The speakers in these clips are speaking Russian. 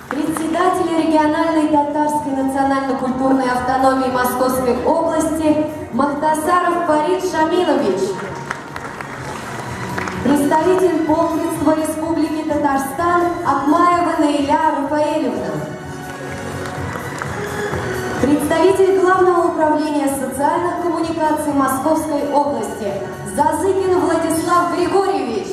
Председатель региональной татарской национально-культурной автономии Московской области Махтасаров Фарид Шамилович, представитель Полпредства Республики Татарстан Акмаева Наиля Рафаэлевна, представитель Главного управления социальных коммуникаций Московской области Зазыкин Владислав Григорьевич,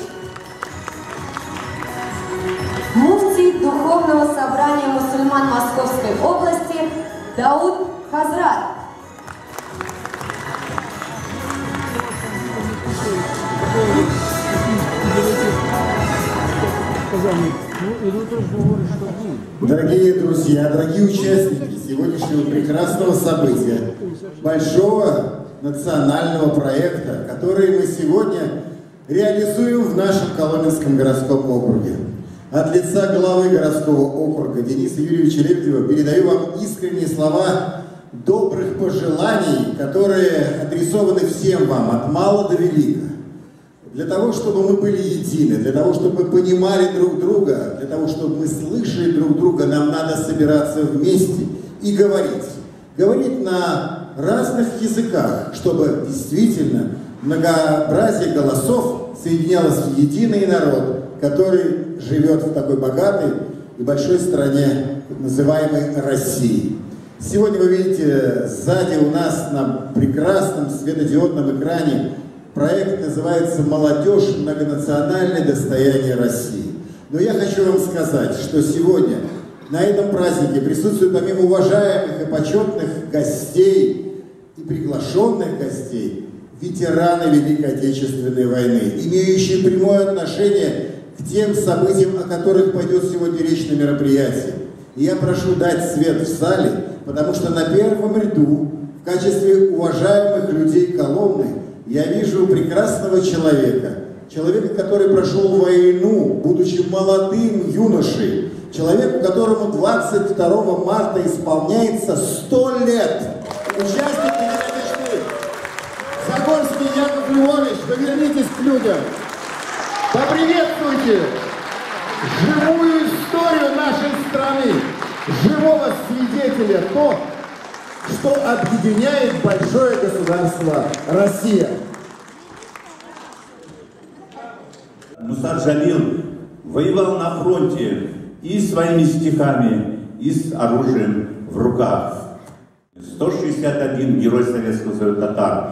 муфтий Духовного собрания мусульман Московской области Дауд Хазрат, Дорогие друзья, дорогие участники сегодняшнего прекрасного события, большого национального проекта, который мы сегодня реализуем в нашем Коломенском городском округе. От лица главы городского округа Дениса Юрьевича Лебедева передаю вам искренние слова добрых пожеланий, которые адресованы всем вам, от мала до велика. Для того, чтобы мы были едины, для того, чтобы мы понимали друг друга, для того, чтобы мы слышали друг друга, нам надо собираться вместе и говорить. Говорить на разных языках, чтобы действительно многообразие голосов соединялось в единый народ, который живет в такой богатой и большой стране, называемой Россией. Сегодня вы видите сзади у нас на прекрасном светодиодном экране проект называется «Молодежь. Многонациональное достояние России». Но я хочу вам сказать, что сегодня на этом празднике присутствуют помимо уважаемых и почетных гостей и приглашенных гостей ветераны Великой Отечественной войны, имеющие прямое отношение к тем событиям, о которых пойдет сегодня речь на мероприятии. И я прошу дать свет в зале, потому что на первом ряду в качестве уважаемых людей Коломны я вижу прекрасного человека, который прошел войну, будучи молодым юношей, человеку, которому 22 марта исполняется 100 лет. Участник «Великой мечты» Загорский Яков Львович, повернитесь к людям, поприветствуйте живую историю нашей страны, живого свидетеля то, что объединяет большое государство Россия. Муса Джалил воевал на фронте и своими стихами, и с оружием в руках. 161 герой Советского Союза татар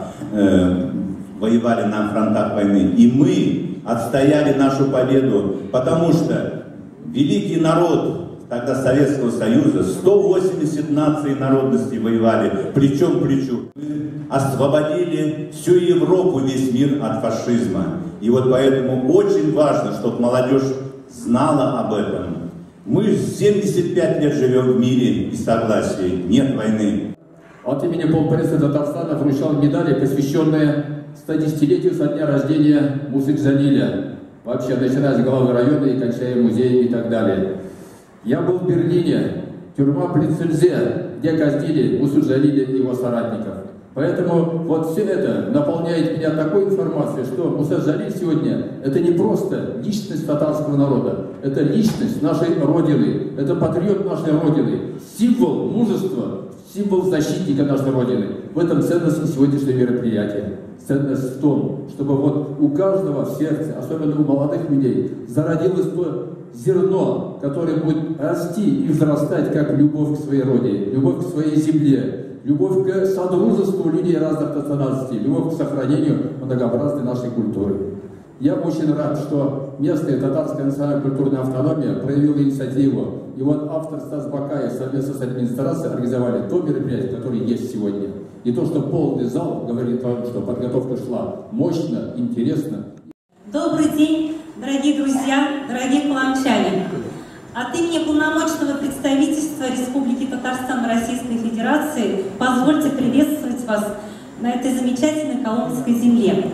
воевали на фронтах войны. И мы отстояли нашу победу, потому что великий народ тогда Советского Союза, 180 наций и народностей воевали плечом к плечу. Мы освободили всю Европу, весь мир от фашизма. И вот поэтому очень важно, чтобы молодежь знала об этом. Мы 75 лет живем в мире и согласии, нет войны. От имени полпредства Татарстана вручал медали, посвященные 110-летию со дня рождения Мусы Джалиля. Вообще, начиная с главы района и кончая музеем и так далее. Я был в Берлине, тюрьма Плицельзе, где казнили Мусу Джалиля и его соратников. Поэтому вот все это наполняет меня такой информацией, что Муса Джалиль сегодня это не просто личность татарского народа, это личность нашей Родины, это патриот нашей Родины, символ мужества, символ защитника нашей Родины. В этом ценность сегодняшнего мероприятия. Ценность в том, чтобы вот у каждого в сердце, особенно у молодых людей, зародилось то зерно, которое будет расти и взрастать, как любовь к своей родине, любовь к своей земле, любовь к содружеству людей разных национальностей, любовь к сохранению многообразной нашей культуры. Я очень рад, что местная татарская национально-культурная автономия проявила инициативу. И вот автор Стас Бакаев совместно с администрацией организовали то мероприятие, которое есть сегодня. И то, что полный зал говорит о том, что подготовка шла мощно, интересно. Добрый день, дорогие друзья, дорогие каланчане. От имени полномочного представительства Республики Татарстан Российской Федерации позвольте приветствовать вас на этой замечательной коломбской земле.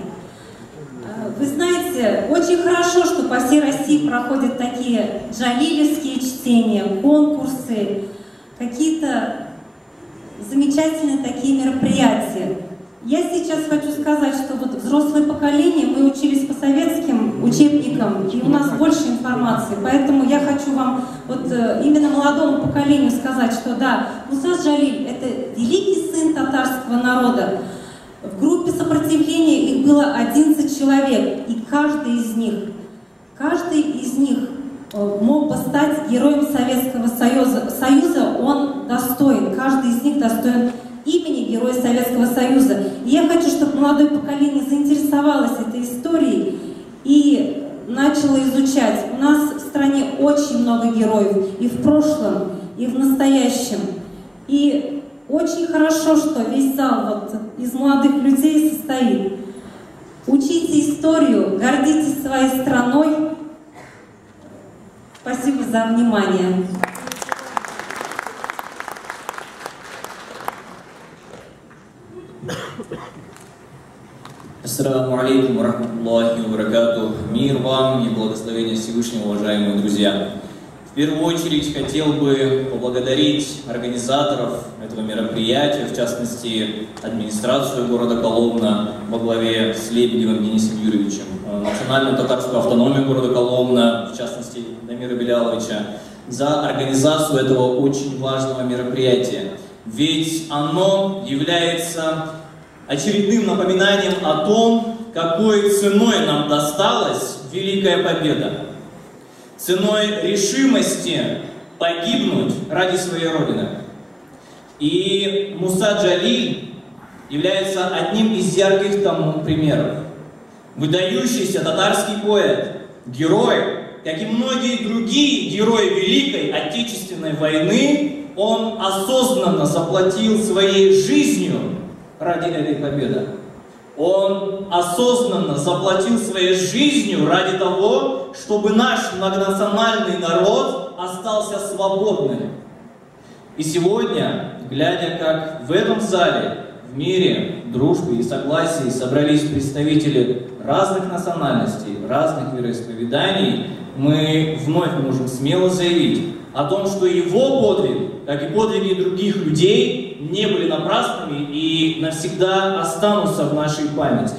Вы знаете, очень хорошо, что по всей России проходят такие джалилевские чтения, конкурсы, какие-то замечательные такие мероприятия. Я сейчас хочу сказать, что вот взрослое поколение, мы учились по советским учебникам, и у нас больше информации, поэтому я хочу вам, вот именно молодому поколению сказать, что да, Муса Джалиль – это великий сын татарского народа. В группе сопротивления их было 11 человек, и каждый из них мог бы стать героем Советского Союза, он достоин, каждый из них достоин имени Героя Советского Союза. И я хочу, чтобы молодое поколение заинтересовалось этой историей и начало изучать. У нас в стране очень много героев и в прошлом, и в настоящем. И очень хорошо, что весь зал вот из молодых людей состоит. Учите историю, гордитесь своей страной. Спасибо за внимание. Ассаламу алейкум ва рахматуллахи ва баракатух. Мир вам и благословение Всевышнего, уважаемые друзья. В первую очередь хотел бы поблагодарить организаторов этого мероприятия, в частности, администрацию города Коломна во главе с Лебедевым Денисом Юрьевичем, национальную татарскую автономию города Коломна, в частности, Дамира Беляловича, за организацию этого очень важного мероприятия. Ведь оно является очередным напоминанием о том, какой ценой нам досталась Великая Победа. Ценой решимости погибнуть ради своей Родины. И Муса Джалиль является одним из ярких тому примеров. Выдающийся татарский поэт, герой, как и многие другие герои Великой Отечественной войны, он осознанно заплатил своей жизнью ради этой победы. Он осознанно заплатил своей жизнью ради того, чтобы наш многонациональный народ остался свободным. И сегодня, глядя, как в этом зале, в мире, дружбе и согласии собрались представители разных национальностей, разных вероисповеданий, мы вновь можем смело заявить о том, что его подвиг, как и подвиги других людей, не были напрасными и навсегда останутся в нашей памяти.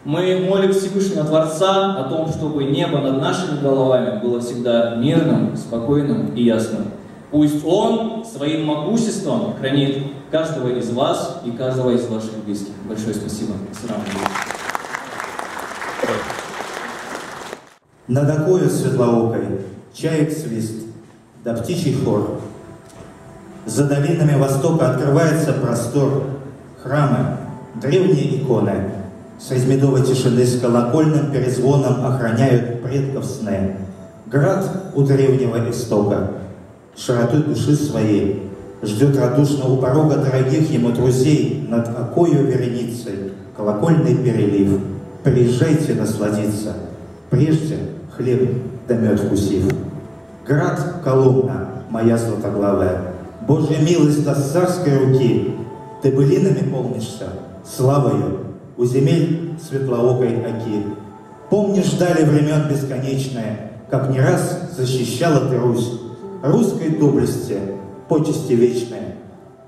Мы молим Всевышнего Творца о том, чтобы небо над нашими головами было всегда мирным, спокойным и ясным. Пусть Он своим могуществом хранит каждого из вас и каждого из ваших близких. Большое спасибо. Над окою светлоокой чаек свист, да птичий хор. За долинами востока открывается простор, храмы, древние иконы. Средь медовой тишины с колокольным перезвоном охраняют предков сны. Град у древнего истока, широтой души своей, ждет радушно у порога дорогих ему друзей над окою вереницей колокольный перелив. Приезжайте насладиться, прежде хлеб да мед вкусив. Град Коломна, моя златоглавая, Божья милость от царской руки, ты былинами полнишься, славою у земель светлоокой оки. Помнишь дали времен бесконечное, как не раз защищала ты Русь, русской доблести, почести вечные.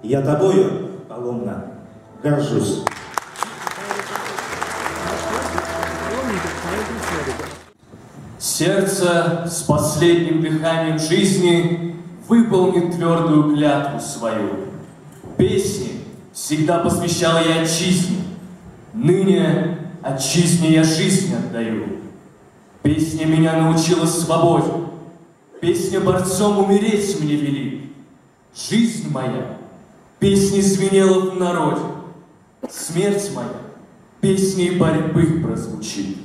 Я тобою, Коломна, горжусь. Сердце с последним дыханием жизни выполнит твердую клятву свою. Песни всегда посвящал я отчизне. Ныне отчизне я жизнь отдаю. Песня меня научила свободе. Песня борцом умереть мне вели. Жизнь моя песней звенела в народе. Смерть моя песней борьбы прозвучит.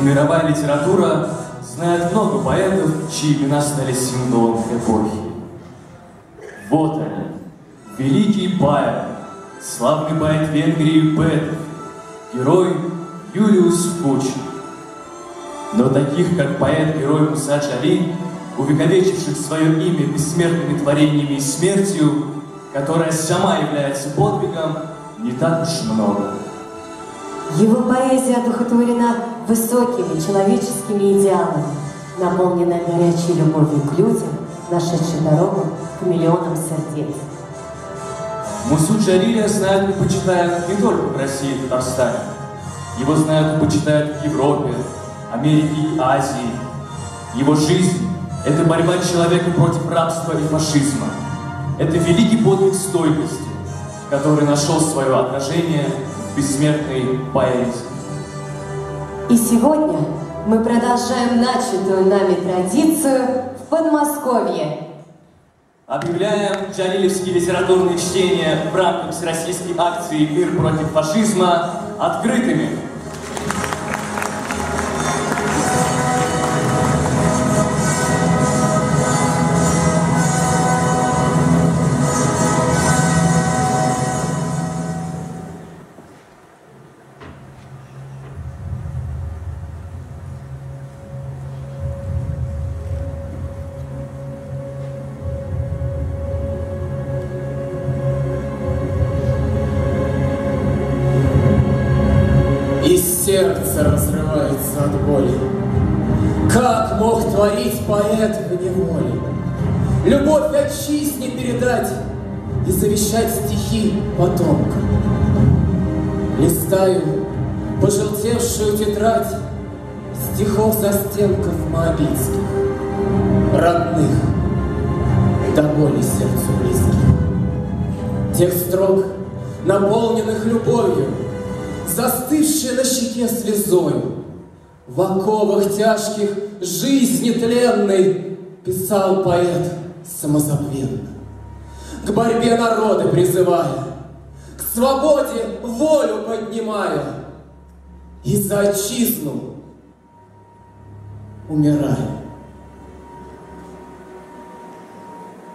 Мировая литература знает много поэтов, чьи имена стали символом эпохи. Вот они, великий поэт, славный поэт Венгрии Петр, герой Юлиус Пучин. Но таких, как поэт-герой Муса Джалиль, увековечивших свое имя бессмертными творениями и смертью, которая сама является подвигом, не так уж много. Его поэзия одухотворена высокими человеческими идеалами, наполнена горячей любовью к людям, нашедшей дорогу к миллионам сердец. Мусу Джалиля знают и почитают не только в России и Татарстане. Его знают и почитают в Европе, Америке и Азии. Его жизнь – это борьба человека против рабства и фашизма. Это великий подвиг стойкости, который нашел свое отражение в бессмертной поэзии. И сегодня мы продолжаем начатую нами традицию в Подмосковье. Объявляем джалилевские литературные чтения в рамках всероссийской акции «Мир против фашизма» открытыми. Сердце разрывается от боли. Как мог творить поэт в неволе? Любовь отчизне передать и завещать стихи потомкам. Листаю пожелтевшую тетрадь стихов застенков моабитских, родных, до боли сердцу близких. Тех строк, наполненных любовью, застывшие на щеке слезою, в оковах тяжких жизни тленной писал поэт самозабвенно, к борьбе народа призывая, к свободе волю поднимая, и за отчизну умирая.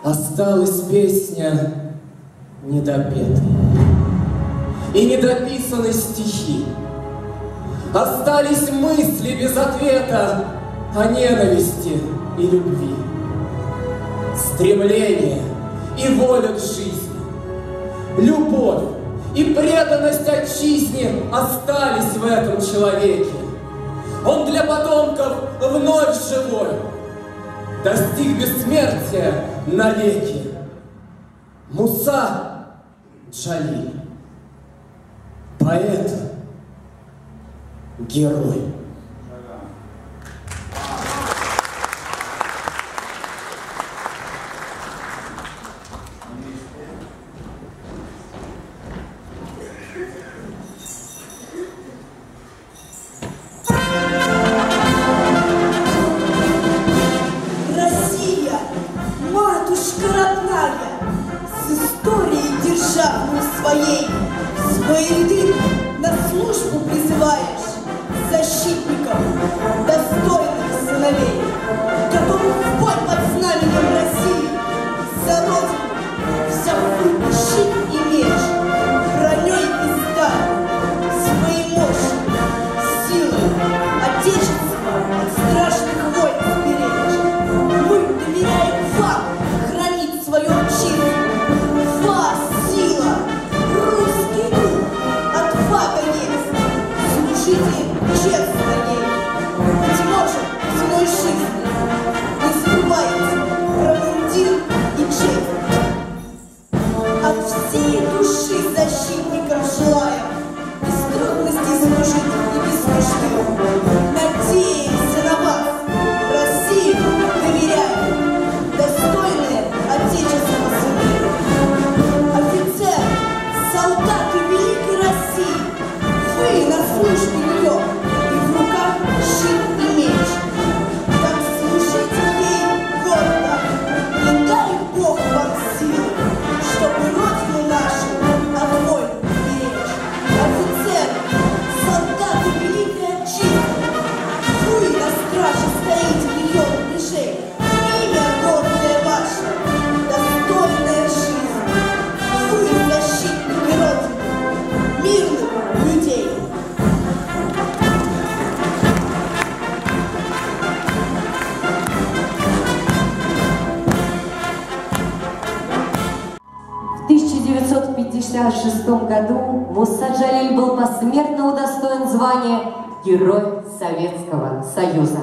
Осталась песня недопетой и недописаны стихи. Остались мысли без ответа о ненависти и любви. Стремление и воля к жизни, любовь и преданность отчизне остались в этом человеке. Он для потомков вновь живой, достиг бессмертия навеки. Муса Джалиль. Поэт, герой. Россия, матушка родная, с историей державной своей, свои ряды на службу призываешь защитников достойных сыновей, готовых в бой под знаменем России за родину взяв в руки щит и меч, броней и сталью, своей мощью, силой Отечества от страшных войн сберечь. Мы доверяем вам хранить свою отчизну. Вас сила, русский дух, отвага есть, служить 1956 году Муса Джалиль был посмертно удостоен звания Герой Советского Союза.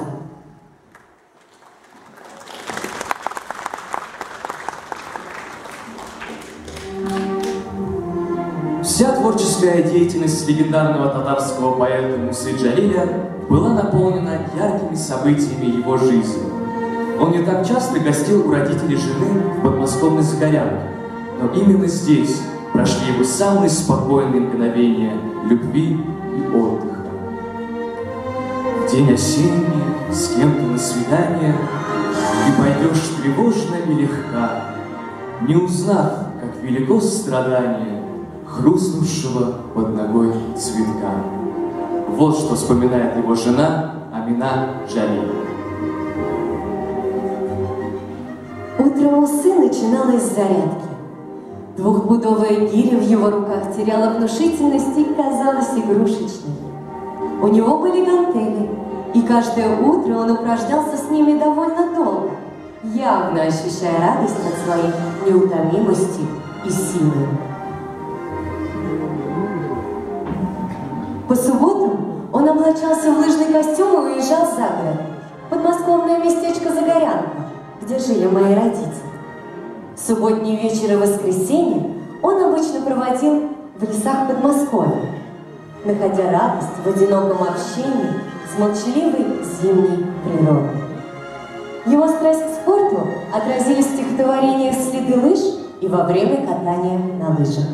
Вся творческая деятельность легендарного татарского поэта Мусы Джалиля была наполнена яркими событиями его жизни. Он не так часто гостил у родителей жены в подмосковной Загорянке, но именно здесь прошли его самые спокойные мгновения любви и отдыха. В день осенний с кем-то на свидание ты пойдешь тревожно и легка, не узнав, как велико страдание хрустнувшего под ногой цветка. Вот что вспоминает его жена Амина Джалиль. Утро Мусы начиналось с зарядки. Двухпудовая гиря в его руках теряла внушительность и казалась игрушечной. У него были гантели, и каждое утро он упражнялся с ними довольно долго, явно ощущая радость от своей неутомимости и силы. По субботам он облачался в лыжный костюм и уезжал за город, в подмосковное местечко Загорянка, где жили мои родители. Субботние вечера и воскресенье он обычно проводил в лесах Подмосковья, находя радость в одиноком общении с молчаливой зимней природой. Его страсть к спорту отразились в стихотворениях «Следы лыж» и во время катания на лыжах.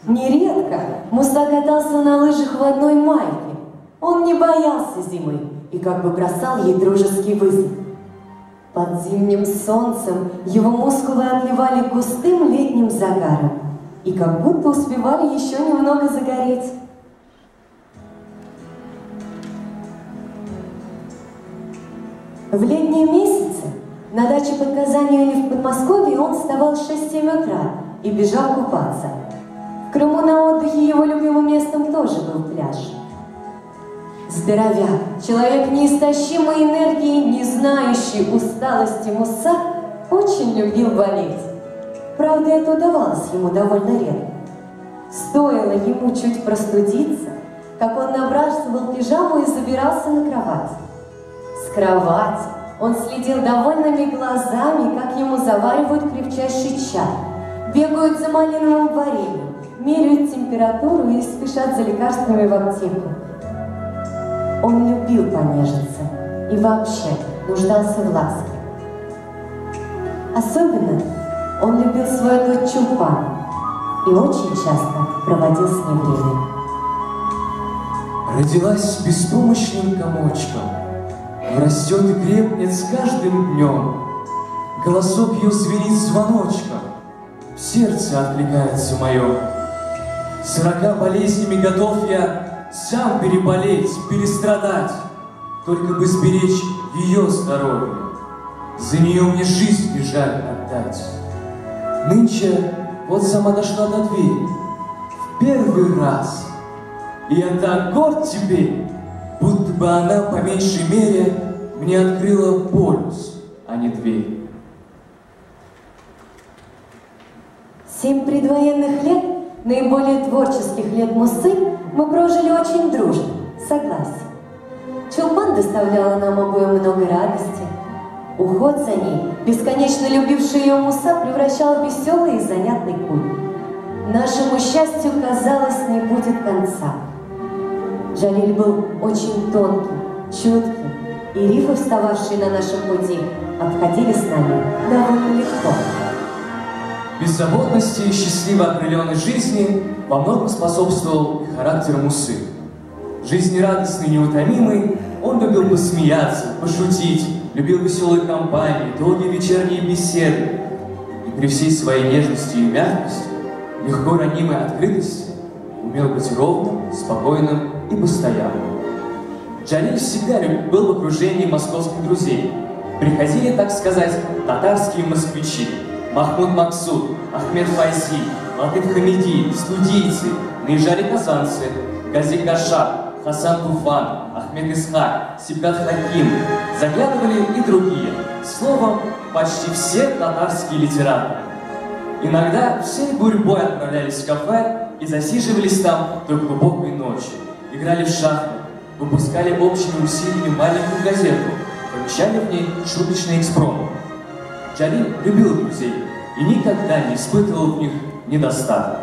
Нередко Муса катался на лыжах в одной майке. Он не боялся зимы и как бы бросал ей дружеский вызов. Под зимним солнцем его мускулы отливали густым летним загаром и как будто успевали еще немного загореть. В летние месяцы на даче под Казанью или в Подмосковье он вставал в 6-7 утра и бежал купаться. В Крыму на отдыхе его любимым местом тоже был пляж. Здоровяк, человек неистощимой энергии, не знающий усталости Муса, очень любил болеть. Правда, это удавалось ему довольно редко. Стоило ему чуть простудиться, как он набрасывал пижаму и забирался на кровать. С кровати он следил довольными глазами, как ему заваривают крепчайший чай, бегают за малиновым вареньем, меряют температуру и спешат за лекарствами в аптеку. Он любил понежиться и вообще нуждался в ласке. Особенно он любил свою дочь Чулпан и очень часто проводил с ней время. Родилась беспомощным комочком, но растет и крепнет с каждым днем. Голосок ее звенит звоночком, в сердце откликается мое. 40 болезнями готов я сам переболеть, перестрадать, только бы сберечь ее здоровье. За нее мне жизнь не жаль отдать. Нынче вот сама дошла до двери в первый раз, и я так горд теперь, будто бы она по меньшей мере мне открыла полюс, а не дверь. 7 предвоенных лет, наиболее творческих лет Мусы, мы прожили очень дружно, согласен. Чулпан доставляла нам обоим много радости. Уход за ней, бесконечно любивший ее Муса, превращал в веселый и занятный путь. Нашему счастью, казалось, не будет конца. Джалиль был очень тонким, чутким, и рифы, встававшие на нашем пути, обходили с нами довольно легко. Беззаботности и счастливо окрыленной жизни во многом способствовал и характер Мусы. Жизнерадостный, неутомимый, он любил посмеяться, пошутить, любил веселые компании, долгие вечерние беседы. И при всей своей нежности и мягкости, легко ранимой открытости, умел быть ровным, спокойным и постоянным. Джалиль всегда был в окружении московских друзей. Приходили, так сказать, татарские москвичи. Махмуд Максуд, Ахмед Файзи, Латыф Хамиди, студийцы, наезжали казанцы, Гази Гашар, Хасан Туфан, Ахмед Исхак, Сибгат Хаким, заглядывали и другие. Словом, почти все татарские литераторы. Иногда всей гурьбой отправлялись в кафе и засиживались там до глубокой ночи. Играли в шахматы, выпускали общими усилиями маленькую газету, помещали в ней шуточный экспромт. Джалиль любил друзей и никогда не испытывал в них недостатка.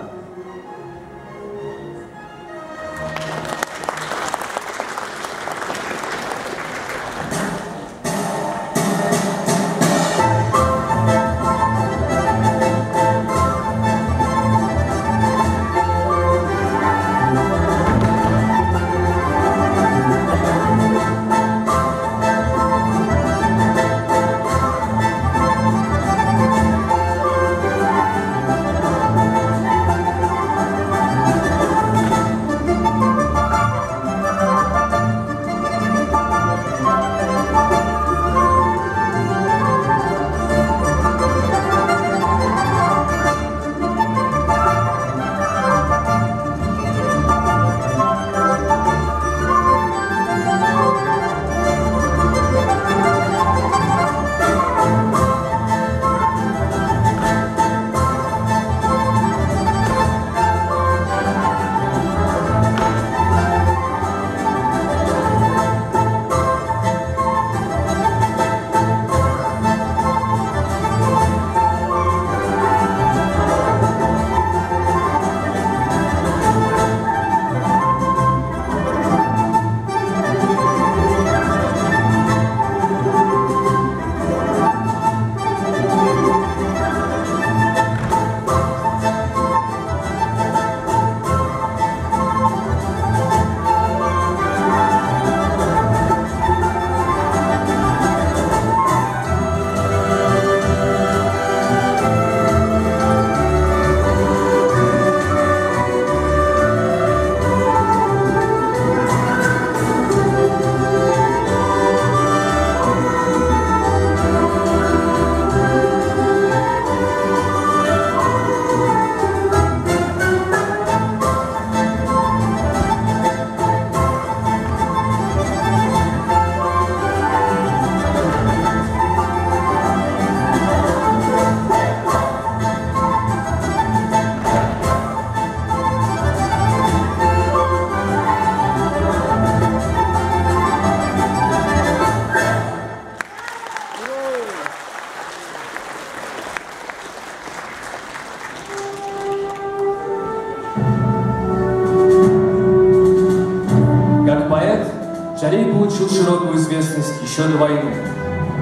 Джалиль получил широкую известность еще до войны.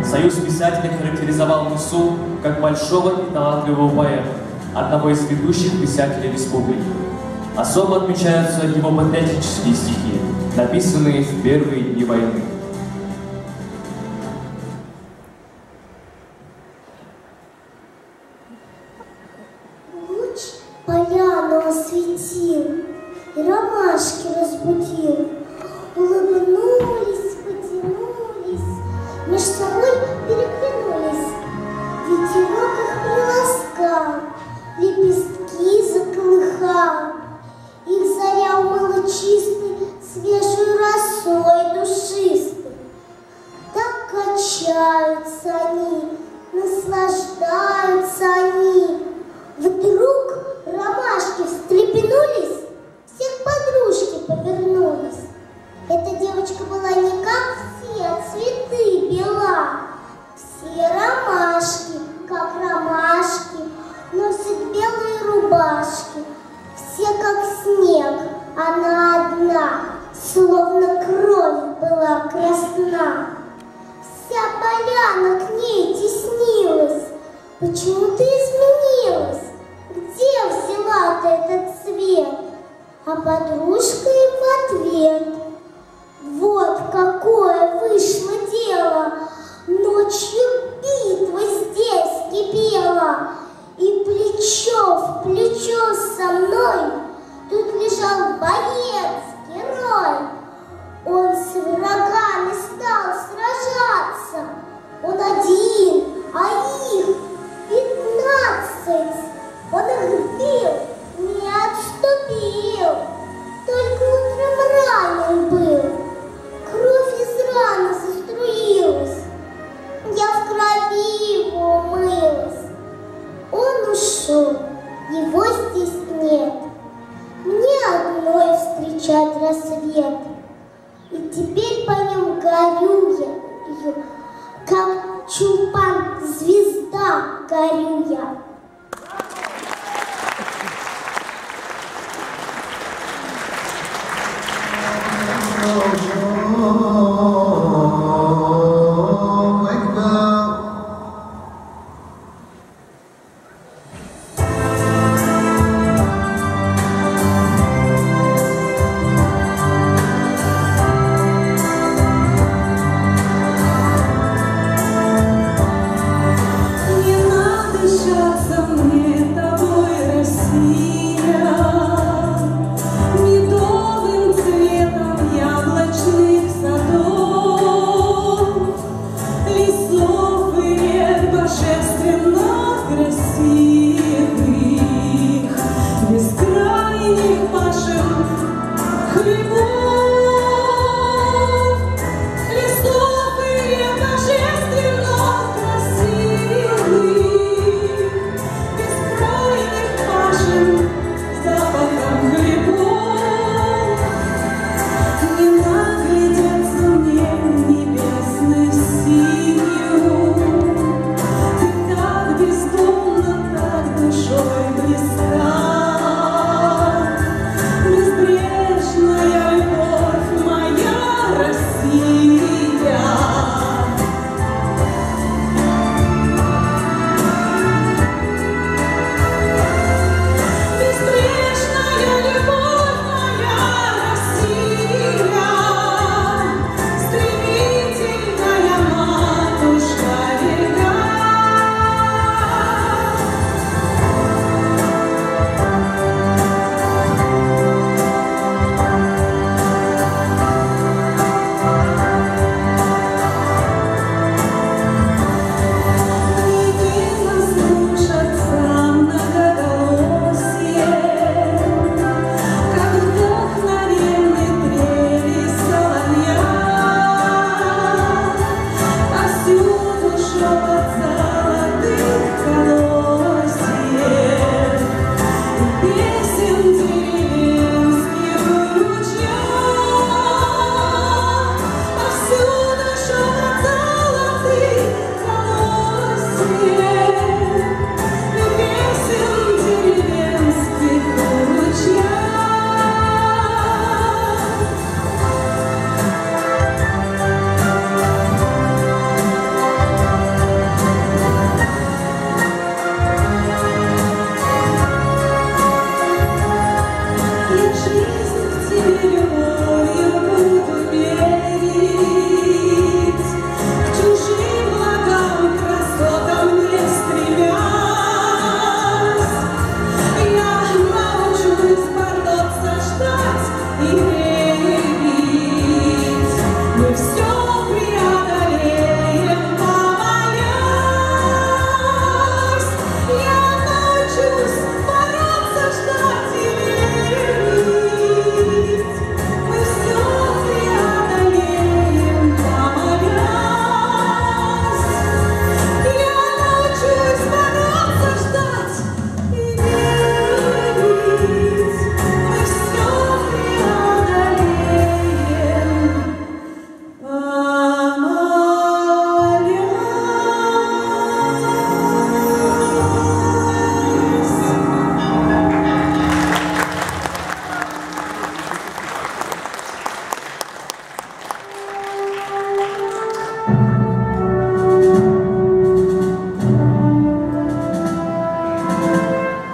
Союз писателей характеризовал Мусу как большого и талантливого поэта, одного из ведущих писателей республики. Особо отмечаются его патриотические стихи, написанные в первые дни войны. Луч поляну осветил и ромашки разбудил. Улыбнулись, потянулись, меж собой переглянулись. Ветерок их приласкал, лепестки заколыхал. Их заря умыла чистой, свежей росой душистой. Так качаются они, наслаждаются они. Вдруг ромашки встрепенулись, всех подружки повернулись. Эта девочка была не как все цветы бела. Все ромашки, как ромашки, носят белые рубашки. Все как снег, она одна, словно кровь была красна. Вся поляна к ней теснилась. Почему ты изменилась? Где взяла ты этот цвет? А подружка им в ответ: вот какое вышло дело! Ночью битва здесь кипела, и плечо в плечо со мной тут лежал боец, герой. Он с врагами стал сражаться. Он один, а их 15. Он их бил, не отступил. Только утром ранен был. встречает рассвет. И теперь по нем горю я, как Чулпан, звезда горю я.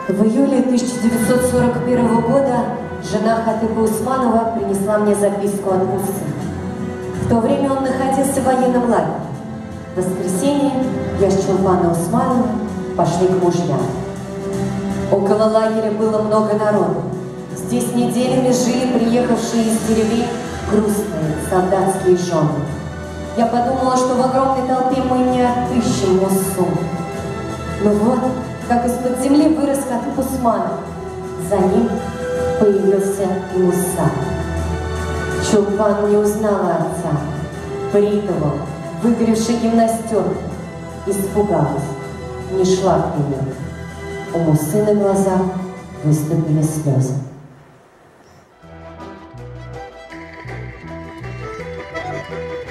В июле 1941 года жена Хатыба Усманова принесла мне записку от Мусы. В то время он находился в военном лагере. В воскресенье я с Чулпаном Усмановым пошли к мужьям. Около лагеря было много народу. Здесь неделями жили приехавшие из деревень грустные солдатские жены. Я подумала, что в огромной толпе мы не отыщем Мусу. Но вот, как из-под земли вырос Хатыб Усманов. За ним появился и Муса. Чулпан не узнала отца. Бритого, выгоревшей гимнастерки. Испугалась, не шла к нему. У Мусы на глазах выступили слезы. Thank you.